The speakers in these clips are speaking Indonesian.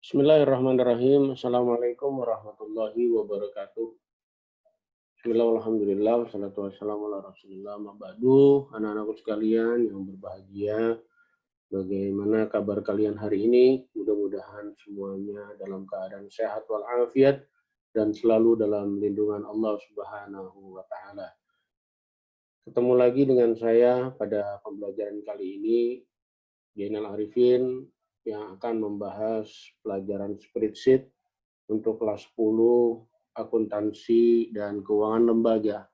Bismillahirrahmanirrahim. Assalamualaikum warahmatullahi wabarakatuh. Bismillah, alhamdulillah, wassalatu wassalamu ala rasulillah, ma'badu. Anak-anakku sekalian yang berbahagia, bagaimana kabar kalian hari ini? Mudah-mudahan semuanya dalam keadaan sehat walafiat dan selalu dalam lindungan Allah Subhanahu wa Ta'ala. Ketemu lagi dengan saya pada pembelajaran kali ini, Zainal Arifin, yang akan membahas pelajaran spreadsheet untuk kelas 10 akuntansi dan keuangan lembaga.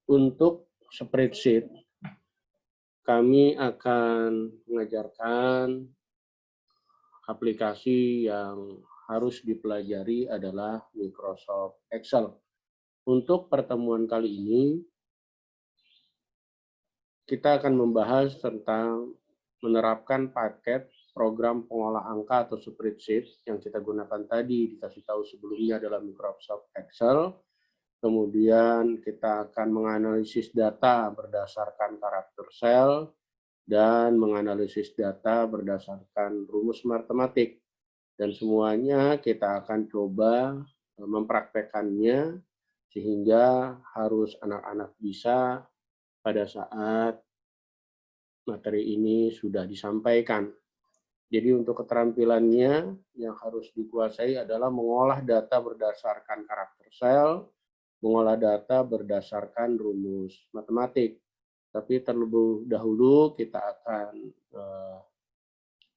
Untuk spreadsheet, kami akan mengajarkan aplikasi yang harus dipelajari adalah Microsoft Excel. Untuk pertemuan kali ini, kita akan membahas tentang menerapkan paket program pengolah angka atau spreadsheet yang kita gunakan tadi, dikasih tahu sebelumnya adalah Microsoft Excel. Kemudian kita akan menganalisis data berdasarkan karakter sel dan menganalisis data berdasarkan rumus matematik. Dan semuanya kita akan coba mempraktekannya sehingga harus anak-anak bisa pada saat materi ini sudah disampaikan. Jadi untuk keterampilannya yang harus dikuasai adalah mengolah data berdasarkan karakter sel, mengolah data berdasarkan rumus matematik. Tapi terlebih dahulu kita akan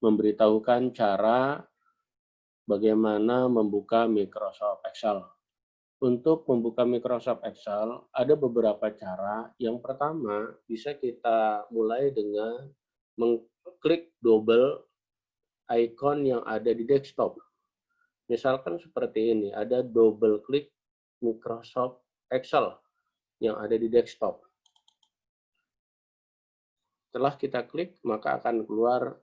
memberitahukan cara bagaimana membuka Microsoft Excel. Untuk membuka Microsoft Excel, ada beberapa cara. Yang pertama, bisa kita mulai dengan mengklik double icon yang ada di desktop. Misalkan seperti ini, ada double klik Microsoft Excel yang ada di desktop. Setelah kita klik, maka akan keluar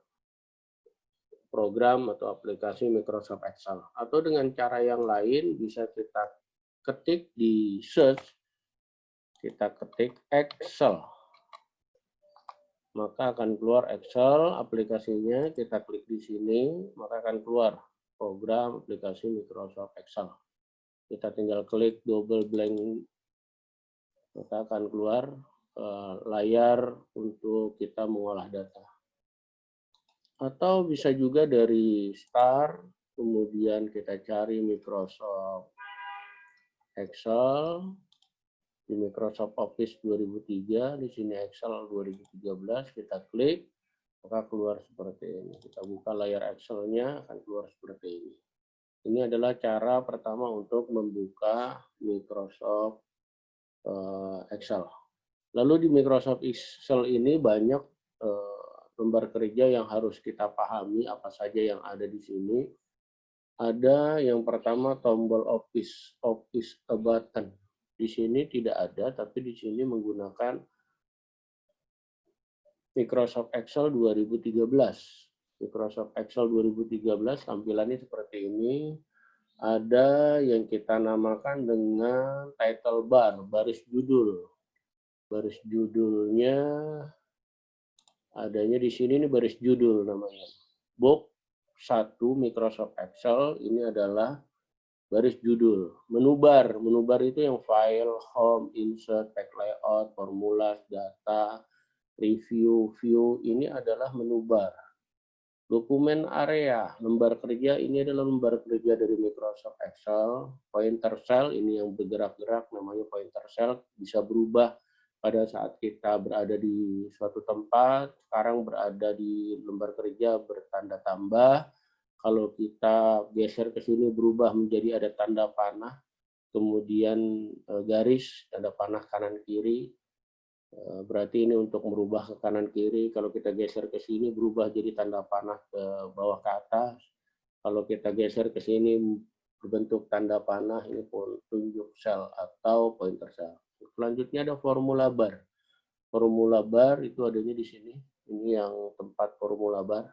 program atau aplikasi Microsoft Excel. Atau dengan cara yang lain, bisa kita ketik di search, kita ketik Excel. Maka akan keluar Excel aplikasinya, kita klik di sini, maka akan keluar program aplikasi Microsoft Excel. Kita tinggal klik double blank, maka akan keluar layar untuk kita mengolah data. Atau bisa juga dari Start, kemudian kita cari Microsoft Excel, di Microsoft Office 2003, di sini Excel 2013, kita klik, maka keluar seperti ini. Kita buka layar Excel-nya, akan keluar seperti ini. Ini adalah cara pertama untuk membuka Microsoft Excel. Lalu di Microsoft Excel ini banyak lembar kerja yang harus kita pahami apa saja yang ada di sini. Ada yang pertama tombol Office button. Di sini tidak ada, tapi di sini menggunakan Microsoft Excel 2013. Microsoft Excel 2013 tampilannya seperti ini. Ada yang kita namakan dengan title bar, baris judul. Baris judulnya adanya di sini, ini baris judul namanya. Box 1 Microsoft Excel ini adalah baris judul. Menubar itu yang file, home, insert, tag layout, formulas, data, review, view, ini adalah menubar. Dokumen area, lembar kerja, ini adalah lembar kerja dari Microsoft Excel. Pointer cell, ini yang bergerak-gerak, namanya pointer cell, bisa berubah pada saat kita berada di suatu tempat. Sekarang berada di lembar kerja bertanda tambah. Kalau kita geser ke sini berubah menjadi ada tanda panah, kemudian garis, tanda panah kanan kiri. Berarti ini untuk merubah ke kanan kiri. Kalau kita geser ke sini berubah jadi tanda panah ke bawah ke atas. Kalau kita geser ke sini berbentuk tanda panah, ini pun tunjuk sel atau pointer sel. Selanjutnya ada formula bar. Formula bar itu adanya di sini. Ini yang tempat formula bar.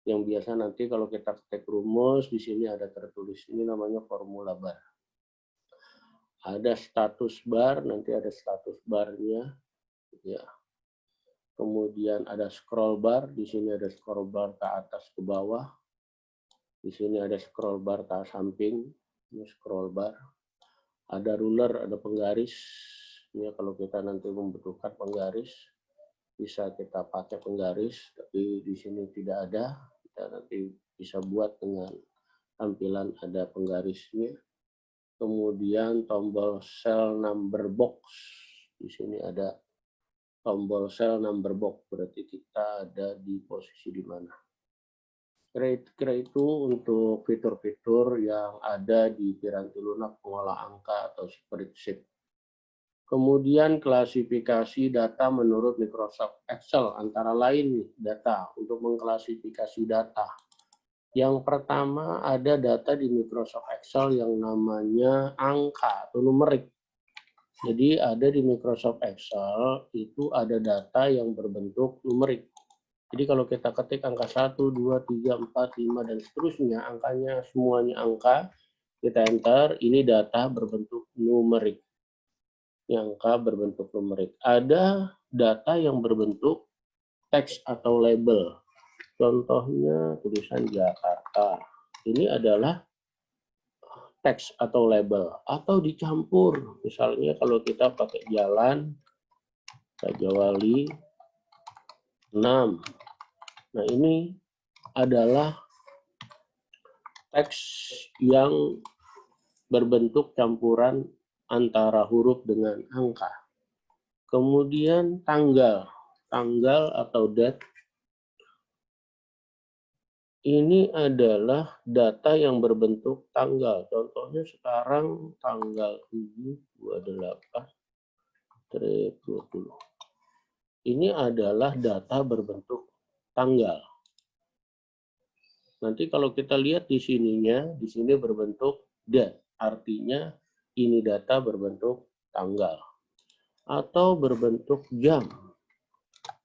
Yang biasa nanti kalau kita ketik rumus di sini ada tertulis. Ini namanya formula bar. Ada status bar, nanti ada status barnya. Ya. Kemudian ada scroll bar, di sini ada scroll bar ke atas ke bawah. Di sini ada scroll bar ke samping, ini scroll bar. Ada ruler, ada penggaris. Ya, kalau kita nanti membutuhkan penggaris, bisa kita pakai penggaris, tapi di sini tidak ada. Kita nanti bisa buat dengan tampilan ada penggarisnya. Kemudian tombol cell number box. Di sini ada tombol cell number box, berarti kita ada di posisi di mana. Kira-kira itu untuk fitur-fitur yang ada di piranti lunak pengolah angka atau spreadsheet. Kemudian klasifikasi data menurut Microsoft Excel, antara lain data, untuk mengklasifikasi data. Yang pertama ada data di Microsoft Excel yang namanya angka atau numerik. Jadi ada di Microsoft Excel itu ada data yang berbentuk numerik. Jadi kalau kita ketik angka 1, 2, 3, 4, 5, dan seterusnya, angkanya semuanya angka, kita enter, ini data berbentuk numerik. Yang angka berbentuk numerik. Ada data yang berbentuk teks atau label. Contohnya tulisan Jakarta. Ini adalah teks atau label. Atau dicampur. Misalnya kalau kita pakai jalan, Raja Wali 6. Nah, ini adalah teks yang berbentuk campuran antara huruf dengan angka. Kemudian tanggal atau date. Ini adalah data yang berbentuk tanggal. Contohnya sekarang tanggal 7/28/2020. Ini adalah data berbentuk tanggal. Nanti kalau kita lihat di sininya, di sini berbentuk date. Artinya ini data berbentuk tanggal. Atau berbentuk jam.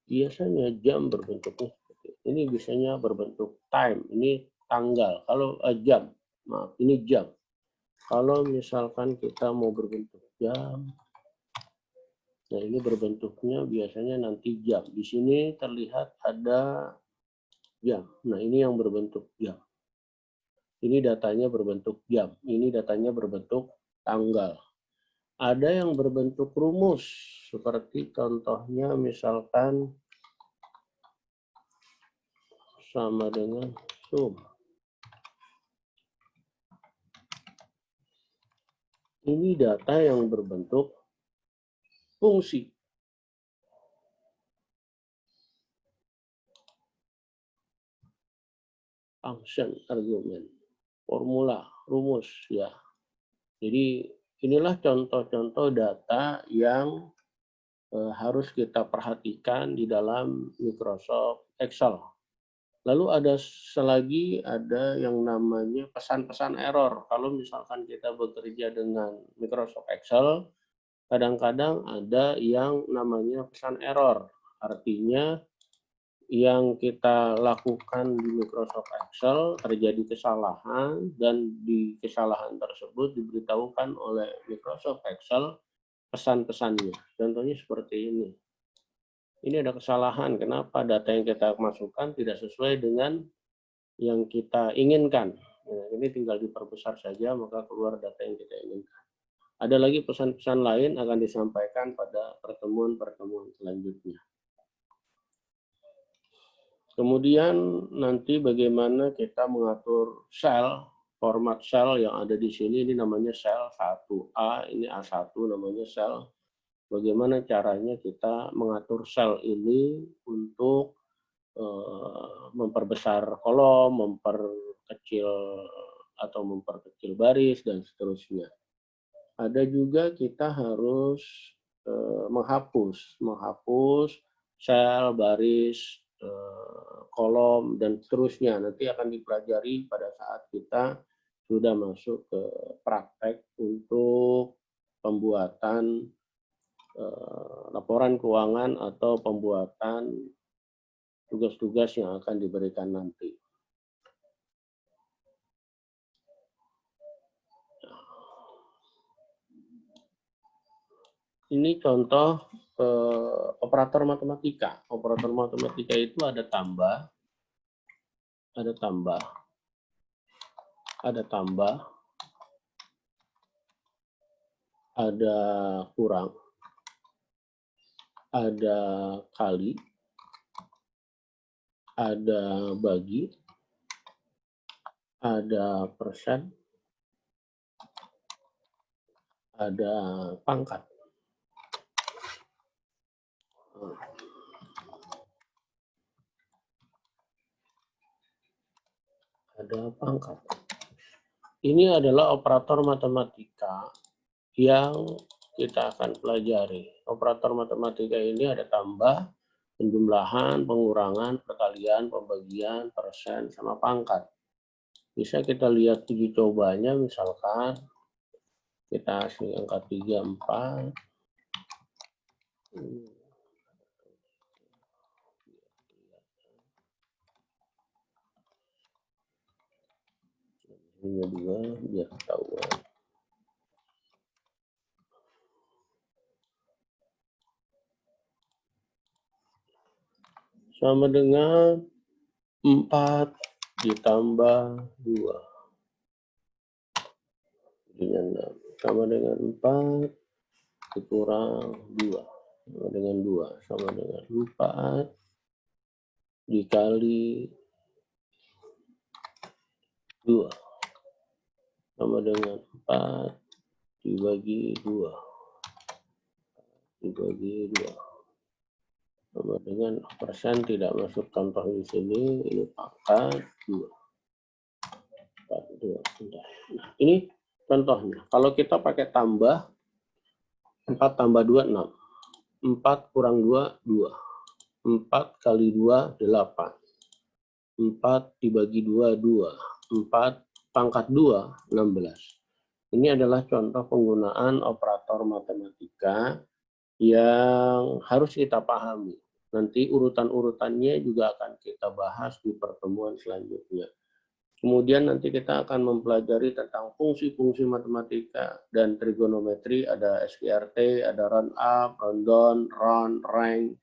Biasanya jam berbentuknya seperti ini, biasanya berbentuk time. Ini tanggal. Kalau jam, maaf, ini jam. Kalau misalkan kita mau berbentuk jam, nah ini berbentuknya biasanya nanti jam. Di sini terlihat ada jam. Nah ini yang berbentuk jam. Ini datanya berbentuk jam. Ini datanya berbentuk tanggal. Ada yang berbentuk rumus, seperti contohnya misalkan sama dengan sum. Ini data yang berbentuk fungsi. Function, argumen, formula, rumus, ya. Jadi inilah contoh-contoh data yang harus kita perhatikan di dalam Microsoft Excel. Lalu ada selagi ada yang namanya pesan-pesan error. Kalau misalkan kita bekerja dengan Microsoft Excel, kadang-kadang ada yang namanya pesan error. Artinya yang kita lakukan di Microsoft Excel terjadi kesalahan, dan di kesalahan tersebut diberitahukan oleh Microsoft Excel pesan-pesannya. Contohnya seperti ini. Ini ada kesalahan, kenapa data yang kita masukkan tidak sesuai dengan yang kita inginkan. Nah, ini tinggal diperbesar saja, maka keluar data yang kita inginkan. Ada lagi pesan-pesan lain akan disampaikan pada pertemuan-pertemuan selanjutnya. Kemudian nanti bagaimana kita mengatur sel, format sel yang ada di sini, ini namanya sel 1A, ini A1 namanya sel. Bagaimana caranya kita mengatur sel ini untuk memperbesar kolom, memperkecil atau memperkecil baris, dan seterusnya. Ada juga kita harus menghapus sel, baris, kolom, dan seterusnya. Nanti akan dipelajari pada saat kita sudah masuk ke praktek untuk pembuatan laporan keuangan atau pembuatan tugas-tugas yang akan diberikan nanti. Ini contoh operator matematika. Operator matematika itu ada tambah, ada tambah, ada kurang, ada kali, ada bagi, ada persen, ada pangkat. Ada pangkat. Ini adalah operator matematika yang kita akan pelajari. Operator matematika ini ada tambah, penjumlahan, pengurangan, perkalian, pembagian, persen, sama pangkat. Bisa kita lihat uji cobanya, misalkan kita kasih angka 3, 4. Ini 2, biar ketahuan. Sama dengan 4 ditambah 2. Sama dengan 4 dikurang 2. Sama dengan 2. Sama dengan 4 dikali 2. Sama dengan 4 dibagi 2. Dibagi 2. Sama dengan persen, tidak masuk contoh di sini. Ini pangkat 2. Nah, ini contohnya. Kalau kita pakai tambah, 4 tambah 2, 6. 4 kurang 2, 2. 4 kali 2, 8. 4 dibagi 2, 2. 4 pangkat 2, 16. Ini adalah contoh penggunaan operator matematika yang harus kita pahami. Nanti urutan-urutannya juga akan kita bahas di pertemuan selanjutnya. Kemudian nanti kita akan mempelajari tentang fungsi-fungsi matematika dan trigonometri. Ada SQRT, ada round up, round down, round, rank,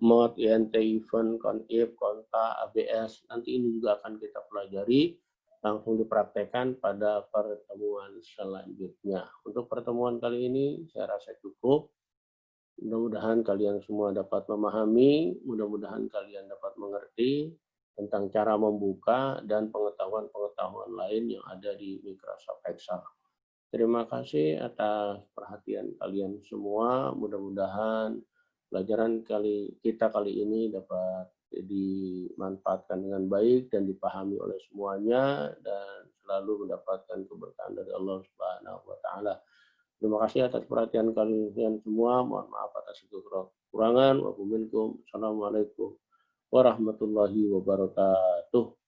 mod, INT, event, conif, konta, ABS. Nanti ini juga akan kita pelajari, langsung dipraktekkan pada pertemuan selanjutnya. Untuk pertemuan kali ini saya rasa cukup. Mudah-mudahan kalian semua dapat memahami, mudah-mudahan kalian dapat mengerti tentang cara membuka dan pengetahuan-pengetahuan lain yang ada di Microsoft Excel. Terima kasih atas perhatian kalian semua. Mudah-mudahan pelajaran kita kali ini dapat dimanfaatkan dengan baik dan dipahami oleh semuanya dan selalu mendapatkan keberkahan dari Allah Subhanahu wa taala. Terima kasih atas perhatian kalian semua. Mohon maaf atas kekurangan. Wassalamualaikum warahmatullahi wabarakatuh.